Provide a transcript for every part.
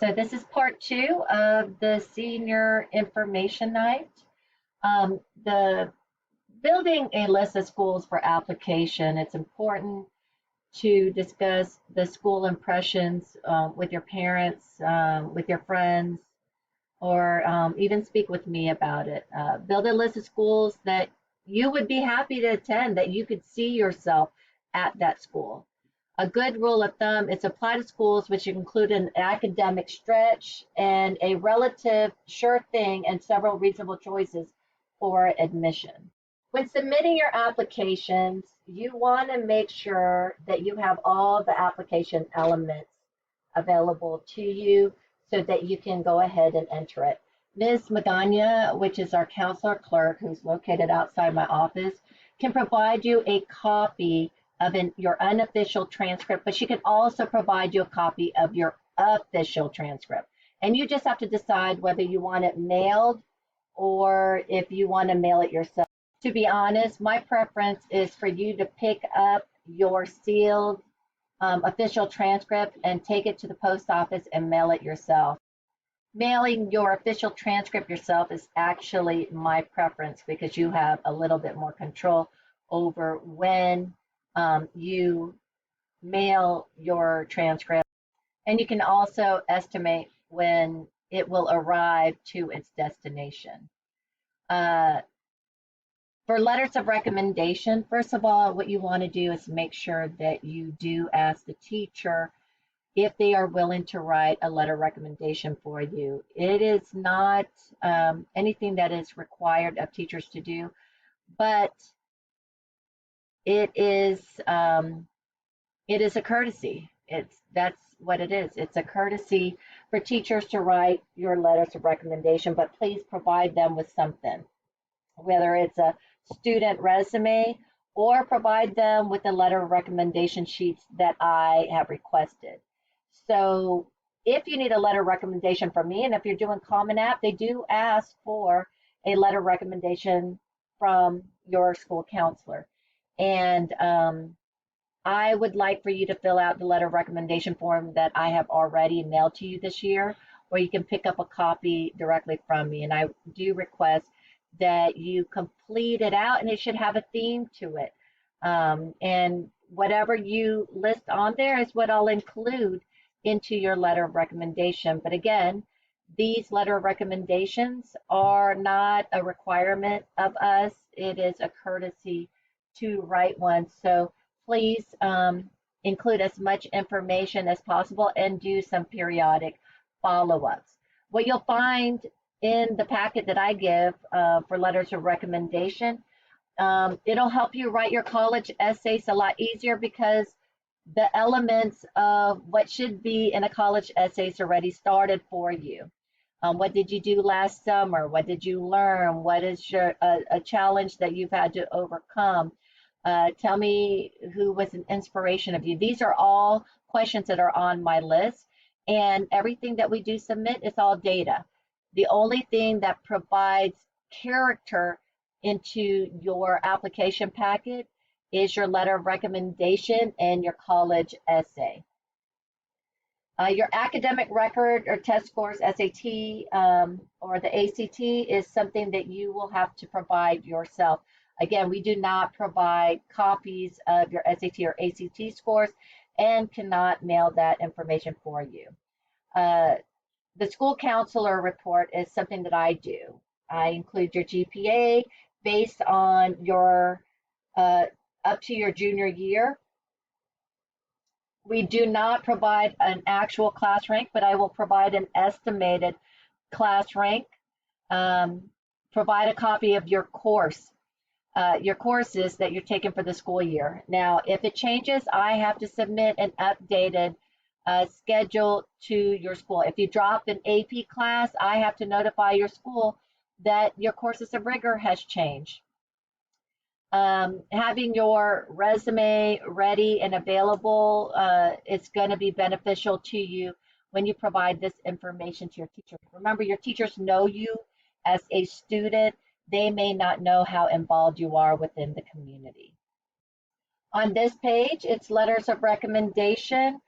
So this is part two of the senior information night. The building a list of schools for application. It's important to discuss the school impressions with your parents, with your friends, or even speak with me about it. Build a list of schools that you would be happy to attend, that you could see yourself at that school. A good rule of thumb is apply to schools which include an academic stretch and a relative sure thing and several reasonable choices for admission. When submitting your applications, you want to make sure that you have all the application elements available to you so that you can go ahead and enter it. Ms. Magana, which is our counselor clerk who's located outside my office, can provide you a copy of your unofficial transcript, but she can also provide you a copy of your official transcript. And you just have to decide whether you want it mailed or if you want to mail it yourself. To be honest, my preference is for you to pick up your sealed official transcript and take it to the post office and mail it yourself. Mailing your official transcript yourself is actually my preference because you have a little bit more control over when you mail your transcript, and you can also estimate when it will arrive to its destination. For letters of recommendation, first of all, what you want to do is make sure that you do ask the teacher if they are willing to write a letter of recommendation for you. It is not anything that is required of teachers to do, but it is a courtesy. That's what it is. It's a courtesy for teachers to write your letters of recommendation, but please provide them with something, whether it's a student resume or provide them with the letter of recommendation sheets that I have requested. So if you need a letter of recommendation from me, and if you're doing Common App, they do ask for a letter of recommendation from your school counselor. And I would like for you to fill out the letter of recommendation form that I have already mailed to you this year, or you can pick up a copy directly from me. And I do request that you complete it out, and it should have a theme to it. And whatever you list on there is what I'll include into your letter of recommendation. But again, these letter of recommendations are not a requirement of us. It is a courtesy to write one. So please include as much information as possible and do some periodic follow-ups. What you'll find in the packet that I give for letters of recommendation, it'll help you write your college essays a lot easier because the elements of what should be in a college essay is already started for you. What did you do last summer? What did you learn? What is a challenge that you've had to overcome? Tell me who was an inspiration of you. These are all questions that are on my list, and everything that we do submit is all data. The only thing that provides character into your application packet is your letter of recommendation and your college essay. Your academic record or test scores, SAT or the ACT, is something that you will have to provide yourself. Again, we do not provide copies of your SAT or ACT scores and cannot mail that information for you. The school counselor report is something that I do. I include your GPA based on your up to your junior year. We do not provide an actual class rank, but I will provide an estimated class rank. Provide a copy of your courses that you're taking for the school year. Now, if it changes, I have to submit an updated schedule to your school. If you drop an AP class, I have to notify your school that your courses of rigor has changed. Having your resume ready and available is going to be beneficial to you when you provide this information to your teachers. Remember, your teachers know you as a student. They may not know how involved you are within the community. On this page, it's letters of recommendation.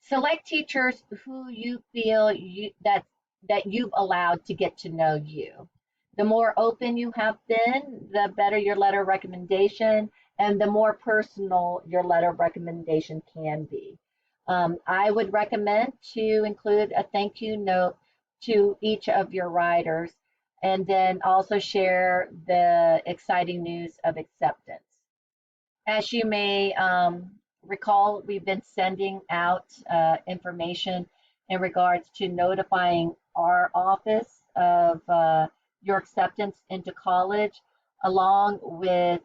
Select teachers who you feel that you've allowed to get to know you. The more open you have been, the better your letter of recommendation, and the more personal your letter of recommendation can be. I would recommend to include a thank you note to each of your writers, and then also share the exciting news of acceptance. As you may recall, we've been sending out information in regards to notifying our office of your acceptance into college, along with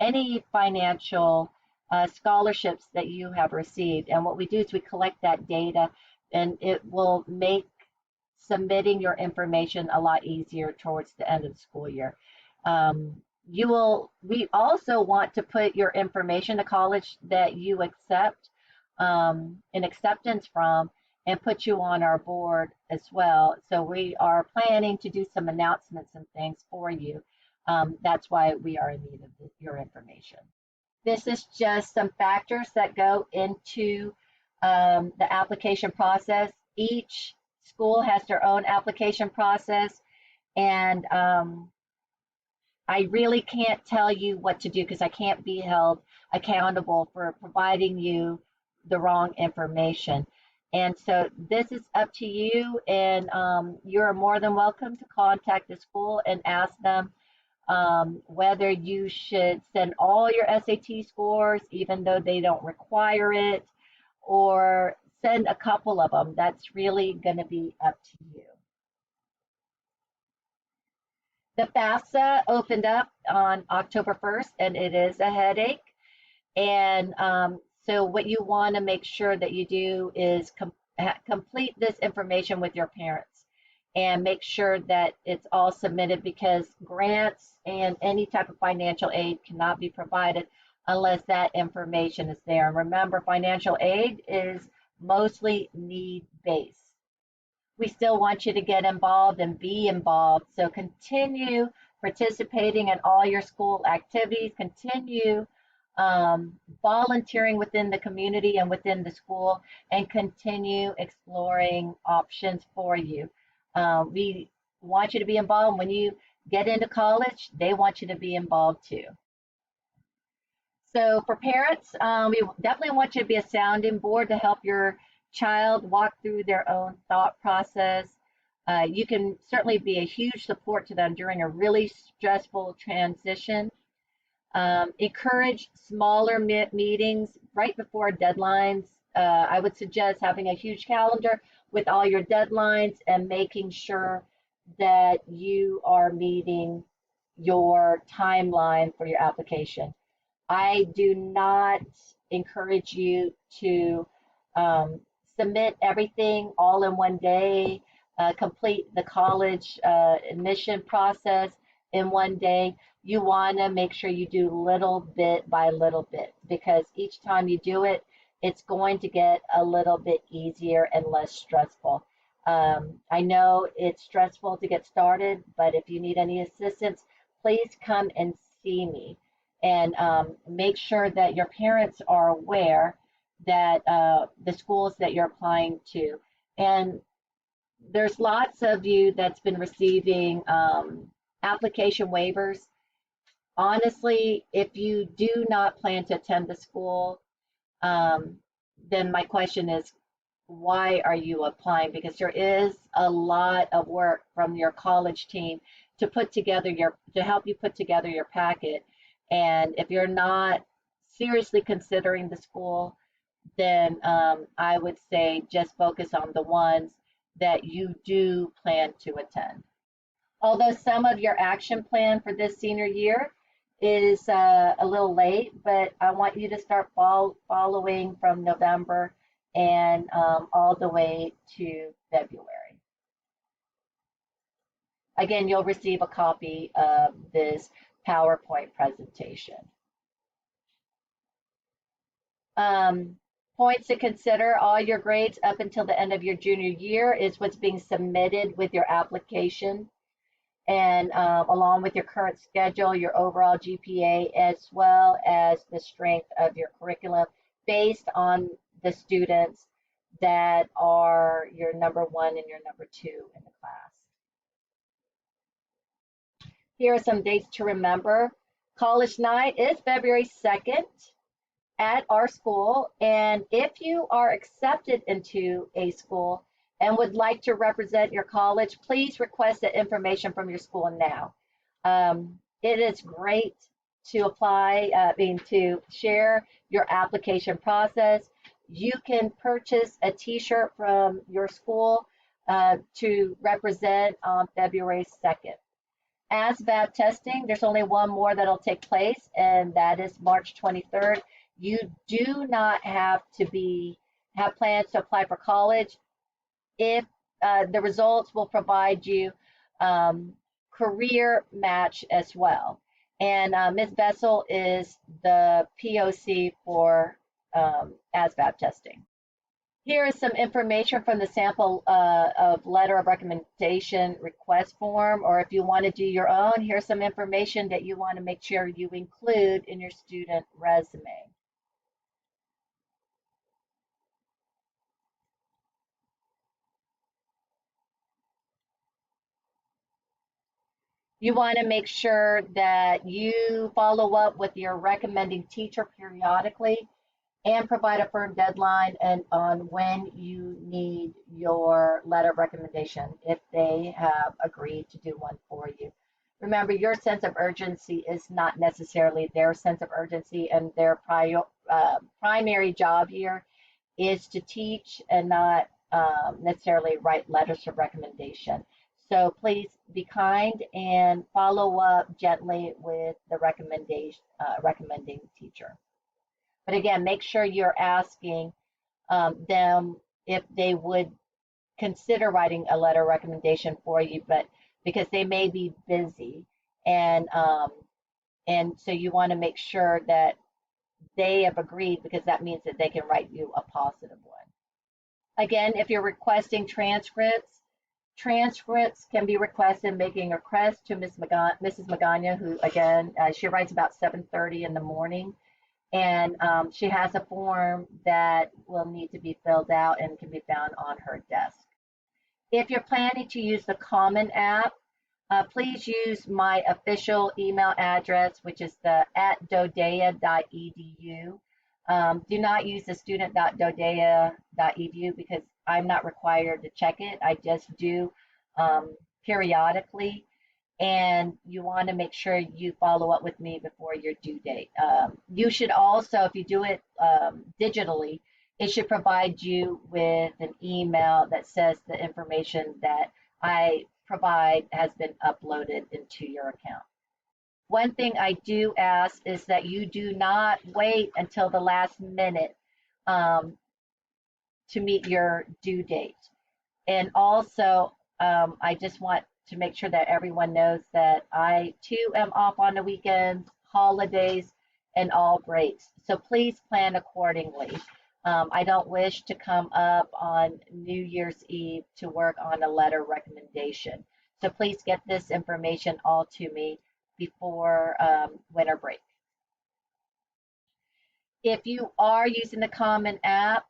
any financial scholarships that you have received. And what we do is we collect that data, and it will make submitting your information a lot easier towards the end of the school year. We also want to put your information to college that you accept an acceptance from, and put you on our board as well. So we are planning to do some announcements and things for you. That's why we are in need of your information. This is just some factors that go into the application process. Each school has their own application process, and I really can't tell you what to do because I can't be held accountable for providing you the wrong information. And so this is up to you, and you're more than welcome to contact the school and ask them whether you should send all your SAT scores, even though they don't require it, or send a couple of them. That's really going to be up to you. The FAFSA opened up on October 1st, and it is a headache. And so what you want to make sure that you do is complete this information with your parents and make sure that it's all submitted, because grants and any type of financial aid cannot be provided unless that information is there. And remember, financial aid is mostly need-based. We still want you to get involved and be involved. So continue participating in all your school activities, continue volunteering within the community and within the school, and continue exploring options for you. We want you to be involved. When you get into college, they want you to be involved too. So for parents, we definitely want you to be a sounding board to help your child walk through their own thought process. You can certainly be a huge support to them during a really stressful transition. Encourage smaller meetings right before deadlines. I would suggest having a huge calendar with all your deadlines and making sure that you are meeting your timeline for your application. I do not encourage you to submit everything all in one day, complete the college admission process in one day. You want to make sure you do little bit by little bit, because each time you do it, it's going to get a little bit easier and less stressful. I know it's stressful to get started, but if you need any assistance, please come and see me. And make sure that your parents are aware that the schools that you're applying to. And there's lots of you that's been receiving application waivers. Honestly, if you do not plan to attend the school, then my question is, why are you applying? Because there is a lot of work from your college team to help you put together your packet. And if you're not seriously considering the school, then I would say just focus on the ones that you do plan to attend. Although some of your action plan for this senior year is a little late, but I want you to start following from November and all the way to February. Again, you'll receive a copy of this PowerPoint presentation. Points to consider: all your grades up until the end of your junior year is what's being submitted with your application, and along with your current schedule, your overall GPA, as well as the strength of your curriculum based on the students that are your number one and your number two in the class. Here are some dates to remember. College night is February 2nd at our school. And if you are accepted into a school and would like to represent your college, please request that information from your school now. It is great to apply, to share your application process. You can purchase a t-shirt from your school to represent on February 2nd. ASVAB testing, there's only one more that'll take place, and that is March 23rd. You do not have to have plans to apply for college if the results will provide you career match as well. And Ms. Bessel is the POC for ASVAB testing. Here is some information from the sample of letter of recommendation request form, or if you want to do your own, here's some information that you want to make sure you include in your student resume. You want to make sure that you follow up with your recommending teacher periodically and provide a firm deadline and on when you need your letter of recommendation if they have agreed to do one for you. Remember, your sense of urgency is not necessarily their sense of urgency, and their primary job here is to teach and not necessarily write letters of recommendation. So please be kind and follow up gently with the recommending teacher. But again, make sure you're asking them if they would consider writing a letter of recommendation for you, but because they may be busy, and so you want to make sure that they have agreed, because that means that they can write you a positive one. Again, if you're requesting transcripts can be requested making a request to Mrs. Magana, who again, she writes about 7:30 in the morning. And she has a form that will need to be filled out and can be found on her desk. If you're planning to use the Common App, please use my official email address, which is the @dodea.edu. Do not use the student.dodea.edu because I'm not required to check it. I just do periodically. And you want to make sure you follow up with me before your due date. You should also, if you do it digitally, it should provide you with an email that says the information that I provide has been uploaded into your account. One thing I do ask is that you do not wait until the last minute to meet your due date. And also, I just want to make sure that everyone knows that I too am off on the weekends, holidays, and all breaks. So please plan accordingly. I don't wish to come up on New Year's Eve to work on a letter recommendation. So please get this information all to me before winter break. If you are using the Common App,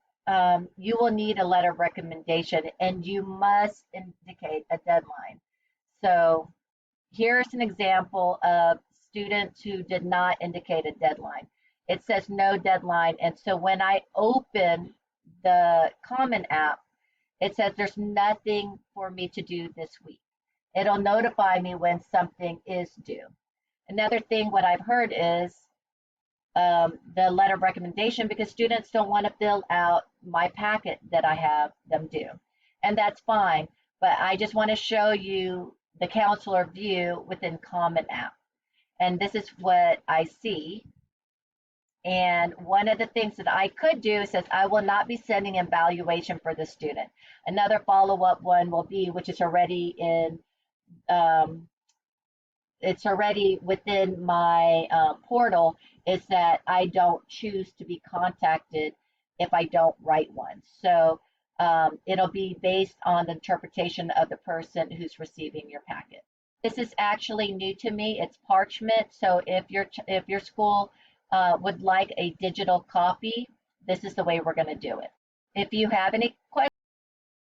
you will need a letter of recommendation, and you must indicate a deadline. So here's an example of students who did not indicate a deadline. It says no deadline, and so when I open the Common App, it says there's nothing for me to do this week. It'll notify me when something is due. Another thing, what I've heard is the letter of recommendation, because students don't want to fill out my packet that I have them do. And that's fine, but I just want to show you the counselor view within Common App. And this is what I see. And one of the things that I could do says, I will not be sending evaluation for the student. Another follow-up one will be, which is already in, it's already within my portal, is that I don't choose to be contacted if I don't write one. So it'll be based on the interpretation of the person who's receiving your packet. This is actually new to me. It's parchment. So if your school would like a digital copy, this is the way we're going to do it. If you have any questions,